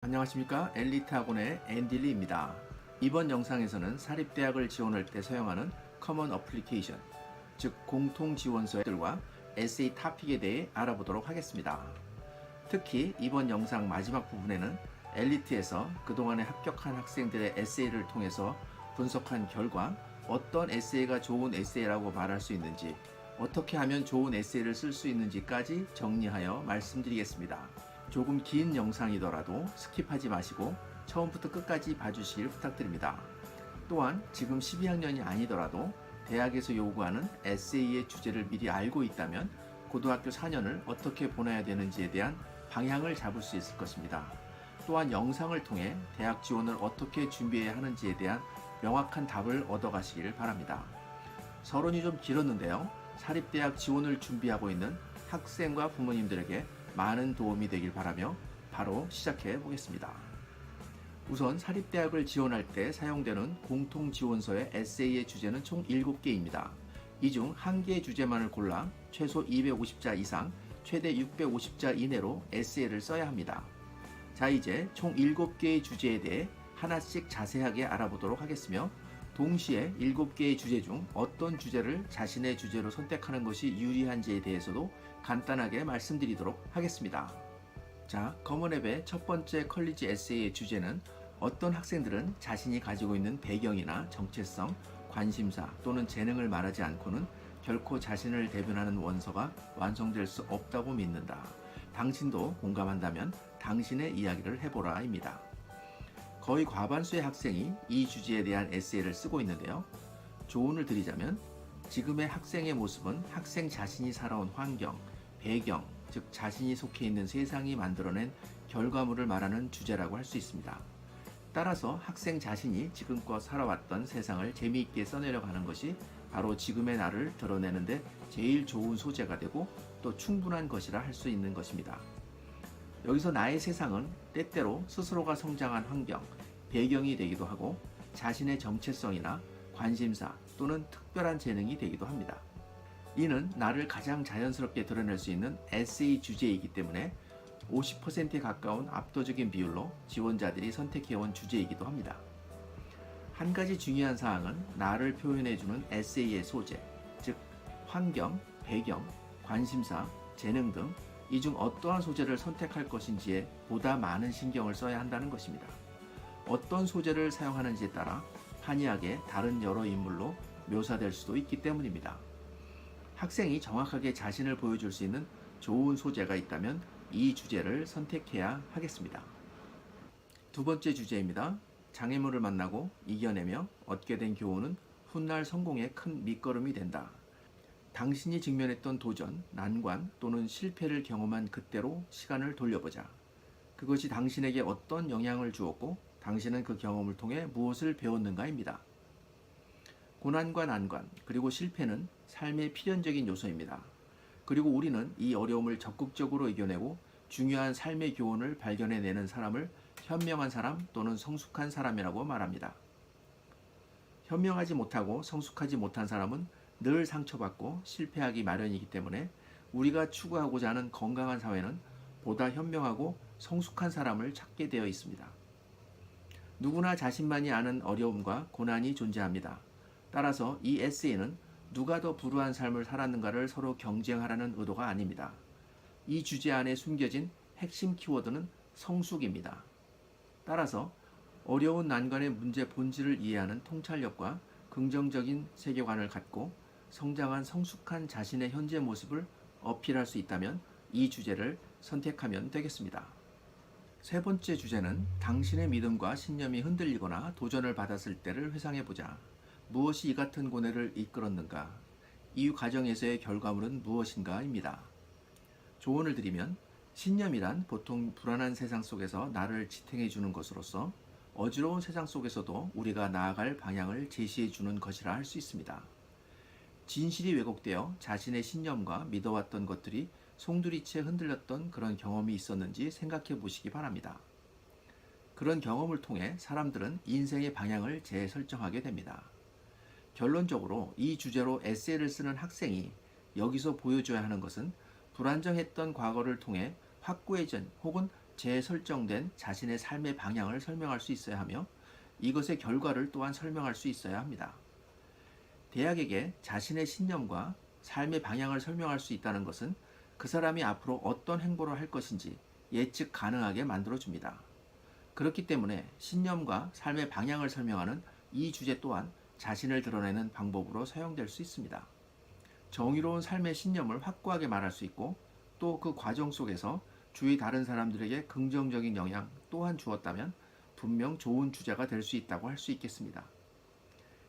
안녕하십니까, 엘리트 학원의 앤딜리입니다. 이번 영상에서는 사립대학을 지원할 때 사용하는 커먼 어플리케이션, 즉 공통 지원서들과 에세이 토픽에 대해 알아보도록 하겠습니다. 특히 이번 영상 마지막 부분에는 엘리트에서 그동안에 합격한 학생들의 에세이를 통해서 분석한 결과 어떤 에세이가 좋은 에세이라고 말할 수 있는지, 어떻게 하면 좋은 에세이를 쓸 수 있는지까지 정리하여 말씀드리겠습니다. 조금 긴 영상이더라도 스킵하지 마시고 처음부터 끝까지 봐주시길 부탁드립니다. 또한 지금 12학년이 아니더라도 대학에서 요구하는 에세이의 주제를 미리 알고 있다면 고등학교 4년을 어떻게 보내야 되는지에 대한 방향을 잡을 수 있을 것입니다. 또한 영상을 통해 대학 지원을 어떻게 준비해야 하는지에 대한 명확한 답을 얻어가시길 바랍니다. 서론이 좀 길었는데요. 사립대학 지원을 준비하고 있는 학생과 부모님들에게 많은 도움이 되길 바라며 바로 시작해 보겠습니다. 우선 사립대학을 지원할 때 사용되는 공통지원서의 에세이의 주제는 총 7개입니다. 이 중 1개의 주제만을 골라 최소 250자 이상, 최대 650자 이내로 에세이를 써야 합니다. 자, 이제 총 7개의 주제에 대해 하나씩 자세하게 알아보도록 하겠으며, 동시에 7개의 주제 중 어떤 주제를 자신의 주제로 선택하는 것이 유리한지에 대해서도 간단하게 말씀드리도록 하겠습니다. 자, 커먼앱의 첫 번째 컬리지 에세이의 주제는 어떤 학생들은 자신이 가지고 있는 배경이나 정체성, 관심사 또는 재능을 말하지 않고는 결코 자신을 대변하는 원서가 완성될 수 없다고 믿는다. 당신도 공감한다면 당신의 이야기를 해보라 입니다. 거의 과반수의 학생이 이 주제에 대한 에세이를 쓰고 있는데요. 조언을 드리자면 지금의 학생의 모습은 학생 자신이 살아온 환경, 배경, 즉 자신이 속해 있는 세상이 만들어낸 결과물을 말하는 주제라고 할 수 있습니다. 따라서 학생 자신이 지금껏 살아왔던 세상을 재미있게 써내려 가는 것이 바로 지금의 나를 드러내는데 제일 좋은 소재가 되고 또 충분한 것이라 할 수 있는 것입니다. 여기서 나의 세상은 때때로 스스로가 성장한 환경, 배경이 되기도 하고 자신의 정체성이나 관심사 또는 특별한 재능이 되기도 합니다. 이는 나를 가장 자연스럽게 드러낼 수 있는 에세이 주제이기 때문에 50%에 가까운 압도적인 비율로 지원자들이 선택해온 주제이기도 합니다. 한 가지 중요한 사항은 나를 표현해주는 에세이의 소재, 즉 환경, 배경, 관심사, 재능 등 이 중 어떠한 소재를 선택할 것인지에 보다 많은 신경을 써야 한다는 것입니다. 어떤 소재를 사용하는지에 따라 판이하게 다른 여러 인물로 묘사될 수도 있기 때문입니다. 학생이 정확하게 자신을 보여줄 수 있는 좋은 소재가 있다면 이 주제를 선택해야 하겠습니다. 두 번째 주제입니다. 장애물을 만나고 이겨내며 얻게 된 교훈은 훗날 성공의 큰 밑거름이 된다. 당신이 직면했던 도전, 난관 또는 실패를 경험한 그때로 시간을 돌려보자. 그것이 당신에게 어떤 영향을 주었고 당신은 그 경험을 통해 무엇을 배웠는가입니다. 고난과 난관, 그리고 실패는 삶의 필연적인 요소입니다. 그리고 우리는 이 어려움을 적극적으로 이겨내고 중요한 삶의 교훈을 발견해내는 사람을 현명한 사람 또는 성숙한 사람이라고 말합니다. 현명하지 못하고 성숙하지 못한 사람은 늘 상처받고 실패하기 마련이기 때문에 우리가 추구하고자 하는 건강한 사회는 보다 현명하고 성숙한 사람을 찾게 되어 있습니다. 누구나 자신만이 아는 어려움과 고난이 존재합니다. 따라서 이 에세이는 누가 더 불우한 삶을 살았는가를 서로 경쟁하라는 의도가 아닙니다. 이 주제 안에 숨겨진 핵심 키워드는 성숙입니다. 따라서 어려운 난관의 문제 본질을 이해하는 통찰력과 긍정적인 세계관을 갖고 성장한 성숙한 자신의 현재 모습을 어필할 수 있다면 이 주제를 선택하면 되겠습니다. 세 번째 주제는 당신의 믿음과 신념이 흔들리거나 도전을 받았을 때를 회상해보자. 무엇이 이 같은 고뇌를 이끌었는가? 이 과정에서의 결과물은 무엇인가?입니다. 조언을 드리면 신념이란 보통 불안한 세상 속에서 나를 지탱해주는 것으로서 어지러운 세상 속에서도 우리가 나아갈 방향을 제시해주는 것이라 할 수 있습니다. 진실이 왜곡되어 자신의 신념과 믿어왔던 것들이 송두리째 흔들렸던 그런 경험이 있었는지 생각해 보시기 바랍니다. 그런 경험을 통해 사람들은 인생의 방향을 재설정하게 됩니다. 결론적으로 이 주제로 에세이를 쓰는 학생이 여기서 보여줘야 하는 것은 불안정했던 과거를 통해 확고해진 혹은 재설정된 자신의 삶의 방향을 설명할 수 있어야 하며 이것의 결과를 또한 설명할 수 있어야 합니다. 대학에게 자신의 신념과 삶의 방향을 설명할 수 있다는 것은 그 사람이 앞으로 어떤 행보를 할 것인지 예측 가능하게 만들어줍니다. 그렇기 때문에 신념과 삶의 방향을 설명하는 이 주제 또한 자신을 드러내는 방법으로 사용될 수 있습니다. 정의로운 삶의 신념을 확고하게 말할 수 있고 또 그 과정 속에서 주위 다른 사람들에게 긍정적인 영향 또한 주었다면 분명 좋은 주제가 될 수 있다고 할 수 있겠습니다.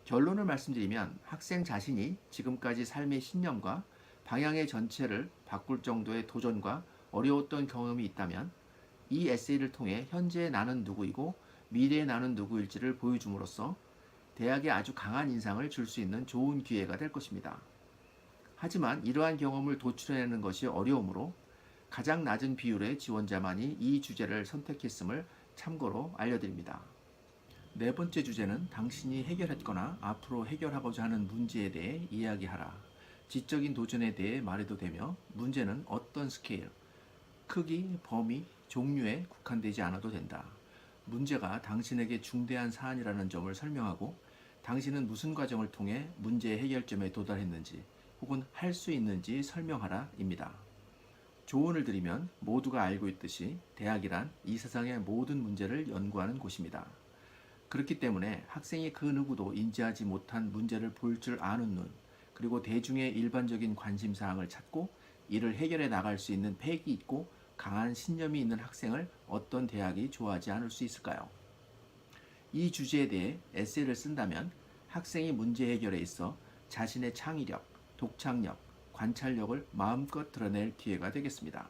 결론을 말씀드리면 학생 자신이 지금까지 삶의 신념과 방향의 전체를 바꿀 정도의 도전과 어려웠던 경험이 있다면 이 에세이를 통해 현재의 나는 누구이고 미래의 나는 누구일지를 보여줌으로써 대학에 아주 강한 인상을 줄 수 있는 좋은 기회가 될 것입니다. 하지만 이러한 경험을 도출해내는 것이 어려우므로 가장 낮은 비율의 지원자만이 이 주제를 선택했음을 참고로 알려드립니다. 네 번째 주제는 당신이 해결했거나 앞으로 해결하고자 하는 문제에 대해 이야기하라. 지적인 도전에 대해 말해도 되며 문제는 어떤 스케일, 크기, 범위, 종류에 국한되지 않아도 된다. 문제가 당신에게 중대한 사안이라는 점을 설명하고 당신은 무슨 과정을 통해 문제의 해결점에 도달했는지 혹은 할 수 있는지 설명하라 입니다. 조언을 드리면 모두가 알고 있듯이 대학이란 이 세상의 모든 문제를 연구하는 곳입니다. 그렇기 때문에 학생이 그 누구도 인지하지 못한 문제를 볼 줄 아는 눈, 그리고 대중의 일반적인 관심사항을 찾고 이를 해결해 나갈 수 있는 패기 있고 강한 신념이 있는 학생을 어떤 대학이 좋아하지 않을 수 있을까요? 이 주제에 대해 에세이를 쓴다면 학생이 문제 해결에 있어 자신의 창의력, 독창력, 관찰력을 마음껏 드러낼 기회가 되겠습니다.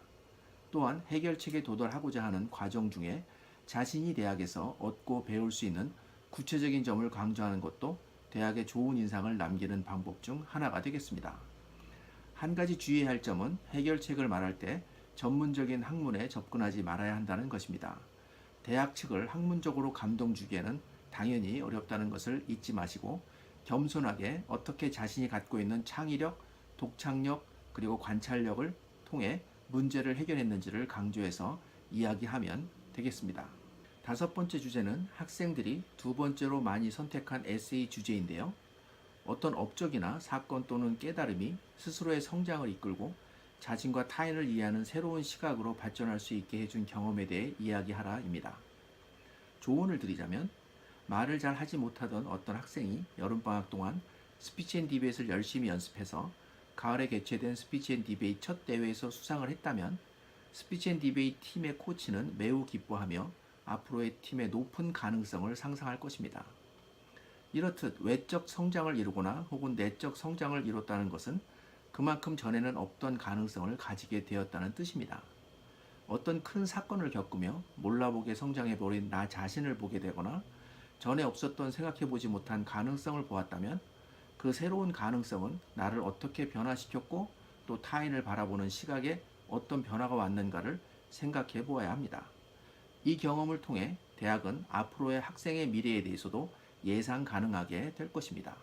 또한 해결책에 도달하고자 하는 과정 중에 자신이 대학에서 얻고 배울 수 있는 구체적인 점을 강조하는 것도 대학에 좋은 인상을 남기는 방법 중 하나가 되겠습니다. 한 가지 주의해야 할 점은 해결책을 말할 때 전문적인 학문에 접근하지 말아야 한다는 것입니다. 대학 측을 학문적으로 감동 주기에는 당연히 어렵다는 것을 잊지 마시고 겸손하게 어떻게 자신이 갖고 있는 창의력, 독창력, 그리고 관찰력을 통해 문제를 해결했는지를 강조해서 이야기하면 되겠습니다. 다섯 번째 주제는 학생들이 두 번째로 많이 선택한 에세이 주제인데요. 어떤 업적이나 사건 또는 깨달음이 스스로의 성장을 이끌고 자신과 타인을 이해하는 새로운 시각으로 발전할 수 있게 해준 경험에 대해 이야기하라입니다. 조언을 드리자면 말을 잘 하지 못하던 어떤 학생이 여름방학 동안 스피치 앤 디베이트를 열심히 연습해서 가을에 개최된 스피치 앤 디베이트 첫 대회에서 수상을 했다면 스피치 앤 디베이트 팀의 코치는 매우 기뻐하며 앞으로의 팀의 높은 가능성을 상상할 것입니다. 이렇듯 외적 성장을 이루거나 혹은 내적 성장을 이뤘다는 것은 그만큼 전에는 없던 가능성을 가지게 되었다는 뜻입니다. 어떤 큰 사건을 겪으며 몰라보게 성장해버린 나 자신을 보게 되거나 전에 없었던 생각해보지 못한 가능성을 보았다면 그 새로운 가능성은 나를 어떻게 변화시켰고 또 타인을 바라보는 시각에 어떤 변화가 왔는가를 생각해 보아야 합니다. 이 경험을 통해 대학은 앞으로의 학생의 미래에 대해서도 예상 가능하게 될 것입니다.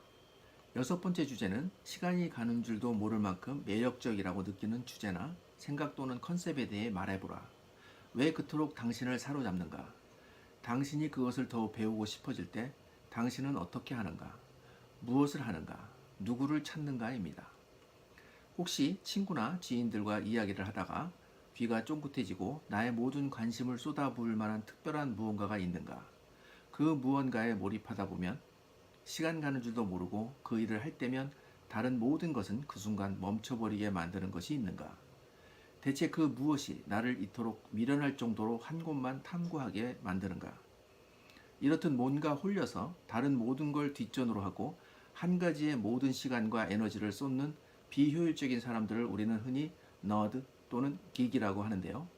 여섯 번째 주제는 시간이 가는 줄도 모를 만큼 매력적이라고 느끼는 주제나 생각 또는 컨셉에 대해 말해보라. 왜 그토록 당신을 사로잡는가? 당신이 그것을 더 배우고 싶어질 때 당신은 어떻게 하는가? 무엇을 하는가? 누구를 찾는가입니다. 혹시 친구나 지인들과 이야기를 하다가 귀가 쫑긋해지고 나의 모든 관심을 쏟아부을 만한 특별한 무언가가 있는가? 그 무언가에 몰입하다 보면 시간 가는 줄도 모르고 그 일을 할 때면 다른 모든 것은 그 순간 멈춰버리게 만드는 것이 있는가? 대체 그 무엇이 나를 이토록 미련할 정도로 한 곳만 탐구하게 만드는가? 이렇듯 뭔가 홀려서 다른 모든 걸 뒷전으로 하고 한 가지에 모든 시간과 에너지를 쏟는 비효율적인 사람들을 우리는 흔히 너드 또는 긱이라고 하는데요.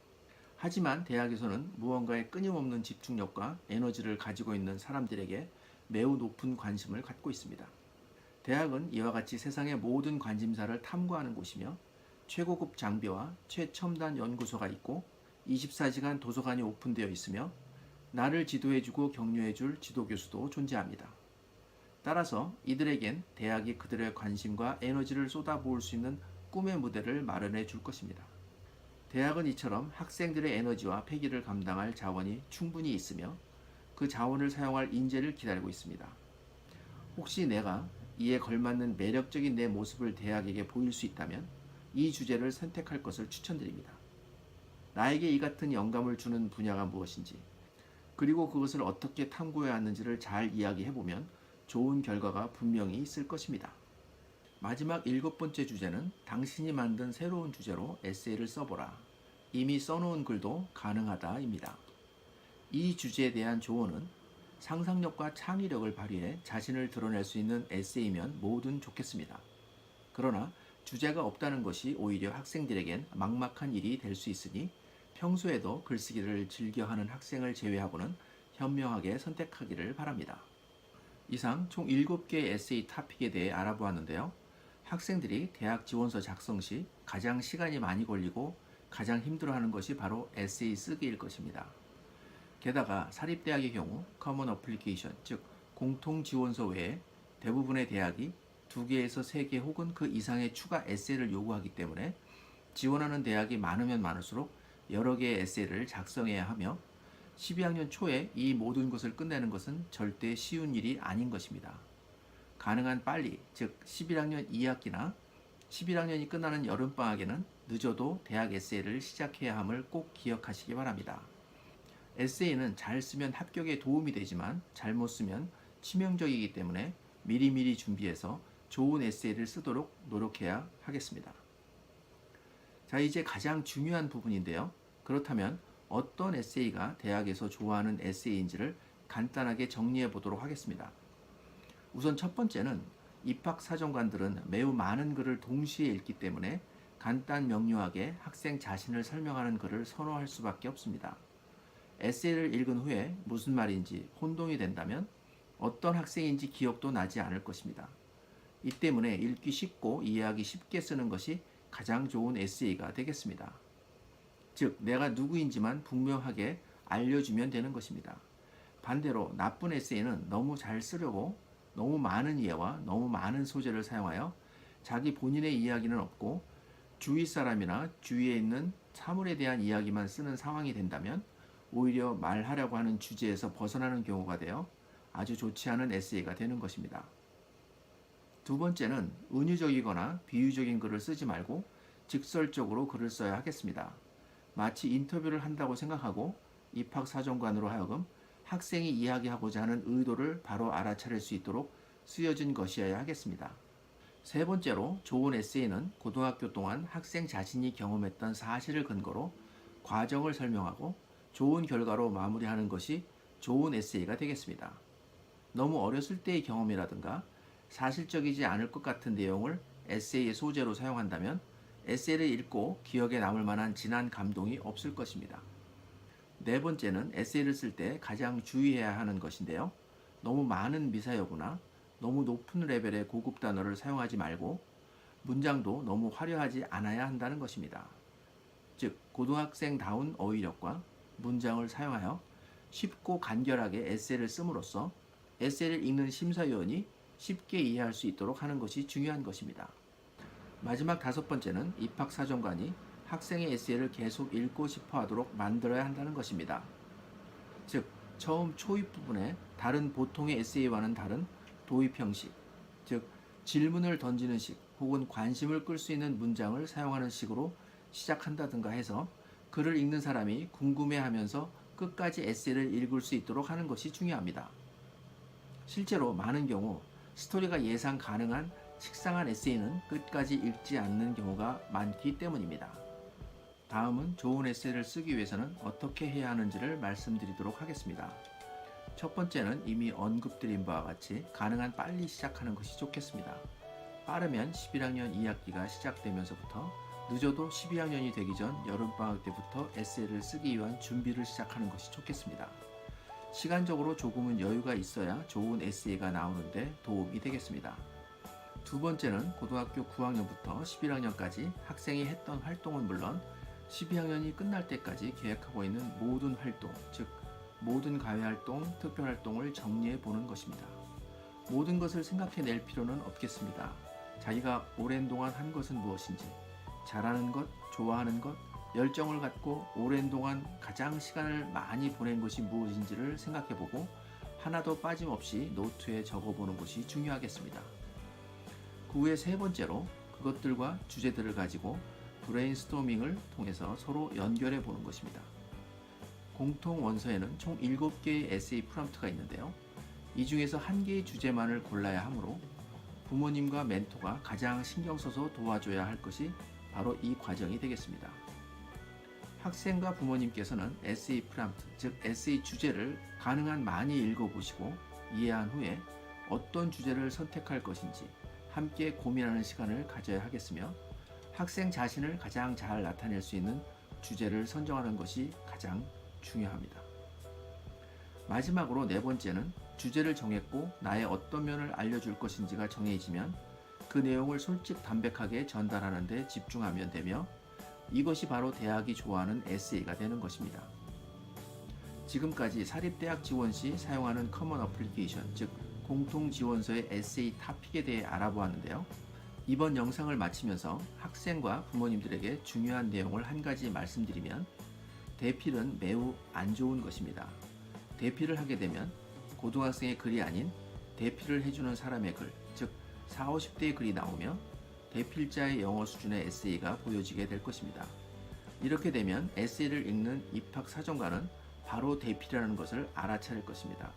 하지만 대학에서는 무언가에 끊임없는 집중력과 에너지를 가지고 있는 사람들에게 매우 높은 관심을 갖고 있습니다. 대학은 이와 같이 세상의 모든 관심사를 탐구하는 곳이며 최고급 장비와 최첨단 연구소가 있고 24시간 도서관이 오픈되어 있으며 나를 지도해주고 격려해줄 지도교수도 존재합니다. 따라서 이들에겐 대학이 그들의 관심과 에너지를 쏟아부을 수 있는 꿈의 무대를 마련해 줄 것입니다. 대학은 이처럼 학생들의 에너지와 패기를 감당할 자원이 충분히 있으며 그 자원을 사용할 인재를 기다리고 있습니다. 혹시 내가 이에 걸맞는 매력적인 내 모습을 대학에게 보일 수 있다면 이 주제를 선택할 것을 추천드립니다. 나에게 이 같은 영감을 주는 분야가 무엇인지, 그리고 그것을 어떻게 탐구해야 하는지를 잘 이야기해보면 좋은 결과가 분명히 있을 것입니다. 마지막 7번째 주제는 당신이 만든 새로운 주제로 에세이를 써보라. 이미 써놓은 글도 가능하다입니다. 이 주제에 대한 조언은 상상력과 창의력을 발휘해 자신을 드러낼 수 있는 에세이면 뭐든 좋겠습니다. 그러나 주제가 없다는 것이 오히려 학생들에겐 막막한 일이 될 수 있으니 평소에도 글쓰기를 즐겨하는 학생을 제외하고는 현명하게 선택하기를 바랍니다. 이상 총 7개의 에세이 토픽에 대해 알아보았는데요. 학생들이 대학 지원서 작성 시 가장 시간이 많이 걸리고 가장 힘들어하는 것이 바로 에세이 쓰기일 것입니다. 게다가 사립대학의 경우 커먼 어플리케이션, 즉 공통 지원서 외에 대부분의 대학이 2개에서 3개 혹은 그 이상의 추가 에세이를 요구하기 때문에 지원하는 대학이 많으면 많을수록 여러 개의 에세이를 작성해야 하며 12학년 초에 이 모든 것을 끝내는 것은 절대 쉬운 일이 아닌 것입니다. 가능한 빨리, 즉 11학년 2학기나 11학년이 끝나는 여름방학에는 늦어도 대학 에세이를 시작해야 함을 꼭 기억하시기 바랍니다. 에세이는 잘 쓰면 합격에 도움이 되지만 잘못 쓰면 치명적이기 때문에 미리미리 준비해서 좋은 에세이를 쓰도록 노력해야 하겠습니다. 자, 이제 가장 중요한 부분인데요. 그렇다면 어떤 에세이가 대학에서 좋아하는 에세이인지를 간단하게 정리해 보도록 하겠습니다. 우선 첫 번째는 입학사정관들은 매우 많은 글을 동시에 읽기 때문에 간단 명료하게 학생 자신을 설명하는 글을 선호할 수밖에 없습니다. 에세이를 읽은 후에 무슨 말인지 혼동이 된다면 어떤 학생인지 기억도 나지 않을 것입니다. 이 때문에 읽기 쉽고 이해하기 쉽게 쓰는 것이 가장 좋은 에세이가 되겠습니다. 즉, 내가 누구인지만 분명하게 알려주면 되는 것입니다. 반대로 나쁜 에세이는 너무 잘 쓰려고 너무 많은 이해와 너무 많은 소재를 사용하여 자기 본인의 이야기는 없고 주위 사람이나 주위에 있는 사물에 대한 이야기만 쓰는 상황이 된다면 오히려 말하려고 하는 주제에서 벗어나는 경우가 되어 아주 좋지 않은 에세이가 되는 것입니다. 두 번째는 은유적이거나 비유적인 글을 쓰지 말고 직설적으로 글을 써야 하겠습니다. 마치 인터뷰를 한다고 생각하고 입학사정관으로 하여금 학생이 이야기하고자 하는 의도를 바로 알아차릴 수 있도록 쓰여진 것이어야 하겠습니다. 세 번째로 좋은 에세이는 고등학교 동안 학생 자신이 경험했던 사실을 근거로 과정을 설명하고 좋은 결과로 마무리하는 것이 좋은 에세이가 되겠습니다. 너무 어렸을 때의 경험이라든가 사실적이지 않을 것 같은 내용을 에세이의 소재로 사용한다면 에세이를 읽고 기억에 남을 만한 진한 감동이 없을 것입니다. 네 번째는 에세이를 쓸 때 가장 주의해야 하는 것인데요. 너무 많은 미사여구나 너무 높은 레벨의 고급 단어를 사용하지 말고 문장도 너무 화려하지 않아야 한다는 것입니다. 즉, 고등학생다운 어휘력과 문장을 사용하여 쉽고 간결하게 에세이를 씀으로써 에세이를 읽는 심사위원이 쉽게 이해할 수 있도록 하는 것이 중요한 것입니다. 마지막 5번째는 입학사정관이 학생의 에세이를 계속 읽고 싶어 하도록 만들어야 한다는 것입니다. 즉, 처음 초입 부분에 다른 보통의 에세이와는 다른 도입 형식, 즉 질문을 던지는 식 혹은 관심을 끌 수 있는 문장을 사용하는 식으로 시작한다든가 해서 글을 읽는 사람이 궁금해하면서 끝까지 에세이를 읽을 수 있도록 하는 것이 중요합니다. 실제로 많은 경우 스토리가 예상 가능한 식상한 에세이는 끝까지 읽지 않는 경우가 많기 때문입니다. 다음은 좋은 에세이를 쓰기 위해서는 어떻게 해야 하는지를 말씀드리도록 하겠습니다. 첫 번째는 이미 언급드린 바와 같이 가능한 빨리 시작하는 것이 좋겠습니다. 빠르면 11학년 2학기가 시작되면서부터 늦어도 12학년이 되기 전 여름방학 때부터 에세이를 쓰기 위한 준비를 시작하는 것이 좋겠습니다. 시간적으로 조금은 여유가 있어야 좋은 에세이가 나오는데 도움이 되겠습니다. 두 번째는 고등학교 9학년부터 11학년까지 학생이 했던 활동은 물론 12학년이 끝날 때까지 계획하고 있는 모든 활동, 즉 모든 과외활동, 특별활동을 정리해 보는 것입니다. 모든 것을 생각해낼 필요는 없겠습니다. 자기가 오랜 동안 한 것은 무엇인지, 잘하는 것, 좋아하는 것, 열정을 갖고 오랜 동안 가장 시간을 많이 보낸 것이 무엇인지를 생각해보고 하나도 빠짐없이 노트에 적어보는 것이 중요하겠습니다. 그 후에 세 번째로 그것들과 주제들을 가지고 브레인스토밍을 통해서 서로 연결해 보는 것입니다. 공통 원서에는 총 7개의 에세이 프롬프트가 있는데요. 이 중에서 한 개의 주제만을 골라야 하므로 부모님과 멘토가 가장 신경 써서 도와줘야 할 것이 바로 이 과정이 되겠습니다. 학생과 부모님께서는 에세이 프롬프트, 즉 에세이 주제를 가능한 많이 읽어보시고 이해한 후에 어떤 주제를 선택할 것인지 함께 고민하는 시간을 가져야 하겠으며 학생 자신을 가장 잘 나타낼 수 있는 주제를 선정하는 것이 가장 중요합니다. 마지막으로 네 번째는 주제를 정했고 나의 어떤 면을 알려줄 것인지가 정해지면 그 내용을 솔직담백하게 전달하는 데 집중하면 되며 이것이 바로 대학이 좋아하는 에세이가 되는 것입니다. 지금까지 사립대학 지원 시 사용하는 커먼 어플리케이션, 즉 공통지원서의 에세이 토픽에 대해 알아보았는데요. 이번 영상을 마치면서 학생과 부모님들에게 중요한 내용을 한 가지 말씀드리면 대필은 매우 안 좋은 것입니다. 대필을 하게 되면 고등학생의 글이 아닌 대필을 해주는 사람의 글, 즉 40, 50대의 글이 나오며 대필자의 영어 수준의 에세이가 보여지게 될 것입니다. 이렇게 되면 에세이를 읽는 입학사정관은 바로 대필이라는 것을 알아차릴 것입니다.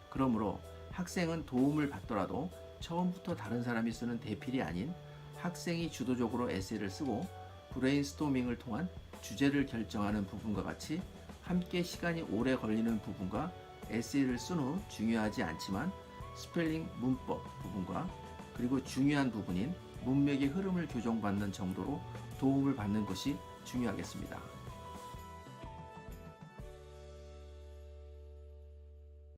그러므로 학생은 도움을 받더라도 처음부터 다른 사람이 쓰는 대필이 아닌 학생이 주도적으로 에세이를 쓰고 브레인스토밍을 통한 주제를 결정하는 부분과 같이 함께 시간이 오래 걸리는 부분과 에세이를 쓴 후 중요하지 않지만 스펠링, 문법 부분과 그리고 중요한 부분인 문맥의 흐름을 교정받는 정도로 도움을 받는 것이 중요하겠습니다.